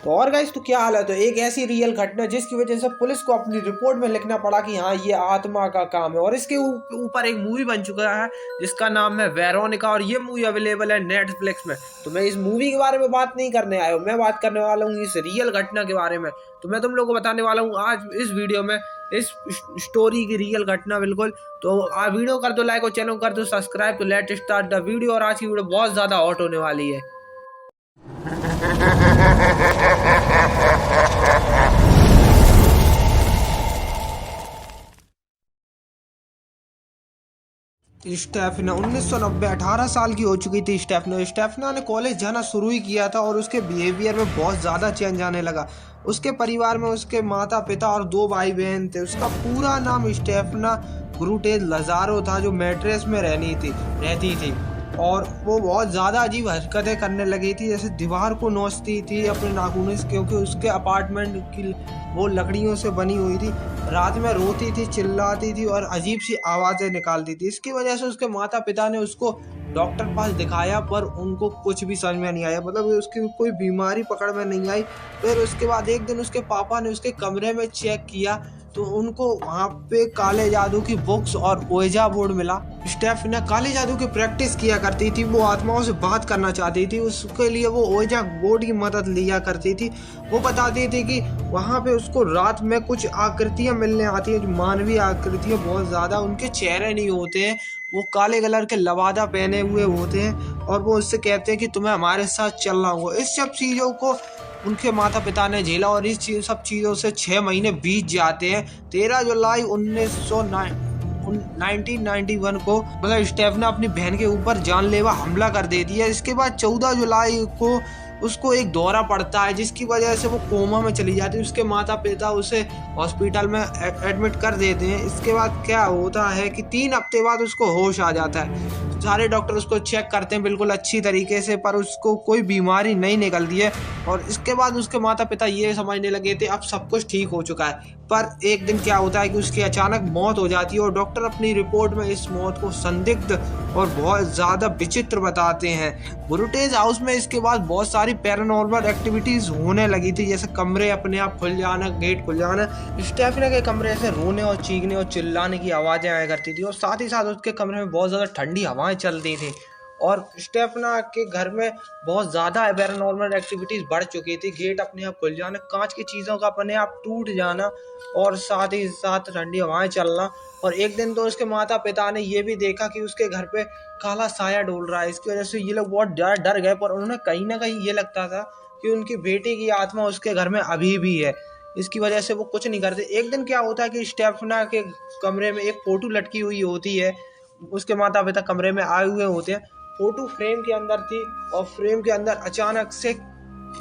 तो और गाइस, तो क्या हाल है। तो एक ऐसी रियल घटना जिसकी वजह से पुलिस को अपनी रिपोर्ट में लिखना पड़ा कि हाँ, ये आत्मा का काम है। और इसके ऊपर एक मूवी बन चुका है जिसका नाम है वेरोनिका, और ये मूवी अवेलेबल है नेटफ्लिक्स में। तो मैं इस मूवी के बारे में बात नहीं करने आया हूँ, मैं बात करने वाला हूँ इस रियल घटना के बारे में। तो मैं तुम लोगों को बताने वाला हूँ आज इस वीडियो में इस स्टोरी की रियल घटना बिल्कुल। तो वीडियो कर दो लाइक और चैनल कर दो सब्सक्राइब। तो लेट स्टार्ट द वीडियो। और आज की वीडियो बहुत ज्यादा हॉट होने वाली है। स्टेफना 1990 18 साल की हो चुकी थी। स्टेफना ने कॉलेज जाना शुरू ही किया था और उसके बिहेवियर में बहुत ज़्यादा चेंज आने लगा। उसके परिवार में उसके माता पिता और 2 भाई बहन थे। उसका पूरा नाम स्टेफना ग्रुटेज लजारो था, जो मैट्रेस में रहती थी। और वो बहुत ज़्यादा अजीब हरकतें करने लगी थी, जैसे दीवार को नोचती थी अपने नाखूनों से, क्योंकि उसके अपार्टमेंट की वो लकड़ियों से बनी हुई थी। रात में रोती थी, चिल्लाती थी और अजीब सी आवाज़ें निकालती थी। इसकी वजह से उसके माता पिता ने उसको डॉक्टर पास दिखाया, पर उनको कुछ भी समझ में नहीं आया, मतलब उसकी कोई बीमारी पकड़ में नहीं आई। फिर उसके बाद एक दिन उसके पापा ने उसके कमरे में चेक किया, तो उनको वहाँ पे काले जादू की बुक्स और ओएजा बोर्ड मिला। स्टेफना काले जादू की प्रैक्टिस किया करती थी, वो आत्माओं से बात करना चाहती थी। उसके लिए वो ओएजा बोर्ड की मदद लिया करती थी। वो बताती थी कि वहाँ पे उसको रात में कुछ आकृतियाँ मिलने आती हैं, जो मानवीय आकृतियाँ बहुत ज़्यादा, उनके चेहरे नहीं होते हैं, वो काले कलर के लवादा पहने हुए होते हैं। और वो उससे कहते हैं कि तुम्हें हमारे साथ चलना होगा। इस सब चीज़ों को उनके माता पिता ने झेला और सब चीज़ों से 6 महीने बीत जाते हैं। 13 जुलाई 1991 को मतलब स्टेफना अपनी बहन के ऊपर जानलेवा हमला कर देती है। इसके बाद 14 जुलाई को उसको एक दौरा पड़ता है, जिसकी वजह से वो कोमा में चली जाती है। उसके माता पिता उसे हॉस्पिटल में एडमिट कर देते हैं। इसके बाद क्या होता है कि 3 हफ्ते बाद उसको होश आ जाता है। सारे डॉक्टर उसको चेक करते हैं बिल्कुल अच्छी तरीके से, पर उसको कोई बीमारी नहीं निकलती है। और इसके बाद उसके माता पिता ये समझने लगे थे अब सब कुछ ठीक हो चुका है। पर एक दिन क्या होता है कि उसकी अचानक मौत हो जाती है, और डॉक्टर अपनी रिपोर्ट में इस मौत को संदिग्ध और बहुत ज़्यादा विचित्र बताते हैं। ब्रुटेज हाउस में इसके बाद बहुत सारी पैरानॉर्मल एक्टिविटीज़ होने लगी थी, जैसे कमरे अपने आप खुल जाना, गेट खुल जाना। स्टेफना के कमरे से रोने और चीखने और चिल्लाने की आवाज़ें आया करती थी, और साथ ही साथ उसके कमरे में बहुत ज़्यादा ठंडी हवाएं चलती थी। और स्टेफना के घर में बहुत ज़्यादा पैरानॉर्मल एक्टिविटीज़ बढ़ चुकी थी। गेट अपने आप खुल जाना, कांच की चीज़ों का अपने आप टूट जाना, और साथ ही साथ ठंडी हवाएं चलना। और एक दिन तो उसके माता पिता ने ये भी देखा कि उसके घर पे काला साया डोल रहा है। इसकी वजह से ये लोग बहुत डर गए, पर उन्होंने कहीं ना कहीं ये लगता था कि उनकी बेटी की आत्मा उसके घर में अभी भी है। इसकी वजह से वो कुछ नहीं करते। एक दिन क्या होता है कि स्टेफना के कमरे में एक फोटो लटकी हुई होती है। उसके माता पिता कमरे में आए हुए होते हैं, फोटो फ्रेम के अंदर थी, और फ्रेम के अंदर अचानक से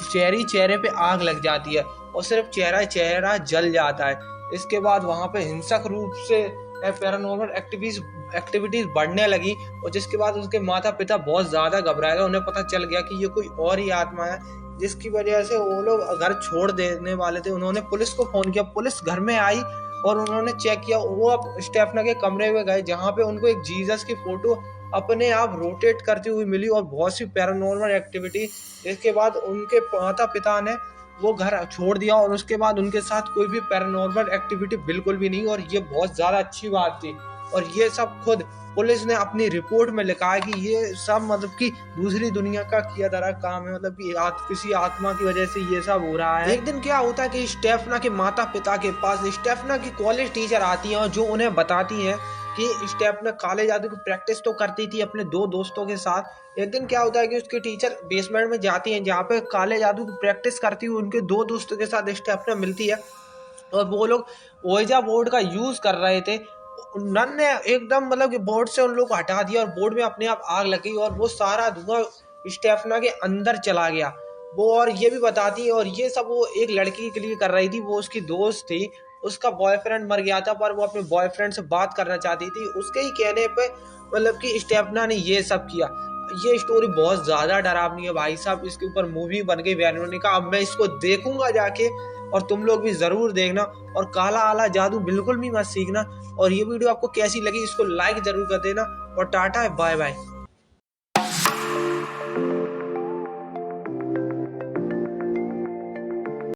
चेहरे पे आग लग जाती है, और सिर्फ चेहरा जल जाता है। इसके बाद वहाँ पे हिंसक रूप से पैरानॉर्मल एक्टिविटीज बढ़ने लगी, और जिसके बाद उसके माता पिता बहुत ज़्यादा घबराए गए। उन्हें पता चल गया कि ये कोई और ही आत्मा है, जिसकी वजह से वो लोग घर छोड़ देने वाले थे। उन्होंने पुलिस को फ़ोन किया, पुलिस घर में आई और उन्होंने चेक किया। वो अब स्टेफना के कमरे में गए, जहाँ पे उनको एक जीसस की फ़ोटो अपने आप रोटेट करती हुई मिली, और बहुत सी पैरानॉर्मल एक्टिविटी। इसके बाद उनके माता पिता ने वो घर छोड़ दिया, और उसके बाद उनके साथ कोई भी पैरानॉर्मल एक्टिविटी बिल्कुल भी नहीं। और ये बहुत ज़्यादा अच्छी बात थी। और ये सब खुद पुलिस ने अपनी रिपोर्ट में लिखा है कि ये सब मतलब कि दूसरी दुनिया का किया जा रहा काम है, मतलब कि किसी आत्मा की वजह से ये सब हो रहा है। एक दिन क्या होता है कि स्टेफना के माता पिता के पास स्टेफना की कॉलेज टीचर आती हैं, और जो उन्हें बताती हैं कि स्टेफना काले जादू की प्रैक्टिस तो करती थी अपने 2 दोस्तों के साथ। एक दिन क्या होता है कि उसकी टीचर बेसमेंट में जाती हैं, जहाँ पे काले जादू की प्रैक्टिस करती हुई उनके 2 दोस्तों के साथ स्टेफना मिलती है, और वो लोग ओएजा बोर्ड का यूज कर रहे थे। नन ने एकदम मतलब कि बोर्ड से उन लोग को हटा दिया, और बोर्ड में अपने आप आग लगी, और वो सारा धुआं स्टेफना के अंदर चला गया। वो और ये भी बताती है, और ये सब वो एक लड़की के लिए कर रही थी, वो उसकी दोस्त थी। उसका बॉयफ्रेंड मर गया था, पर वो अपने बॉयफ्रेंड से बात करना चाहती थी। उसके ही कहने पे मतलब कि स्टेफना ने ये सब किया। ये स्टोरी बहुत ज़्यादा डरावनी है भाई साहब। इसके ऊपर मूवी बन गई वेरोनिका। अब मैं इसको देखूंगा जाके, और तुम लोग भी ज़रूर देखना। और काला आला जादू बिल्कुल भी मत सीखना। और ये वीडियो आपको कैसी लगी इसको लाइक ज़रूर कर देना। और टाटा, बाय बाय।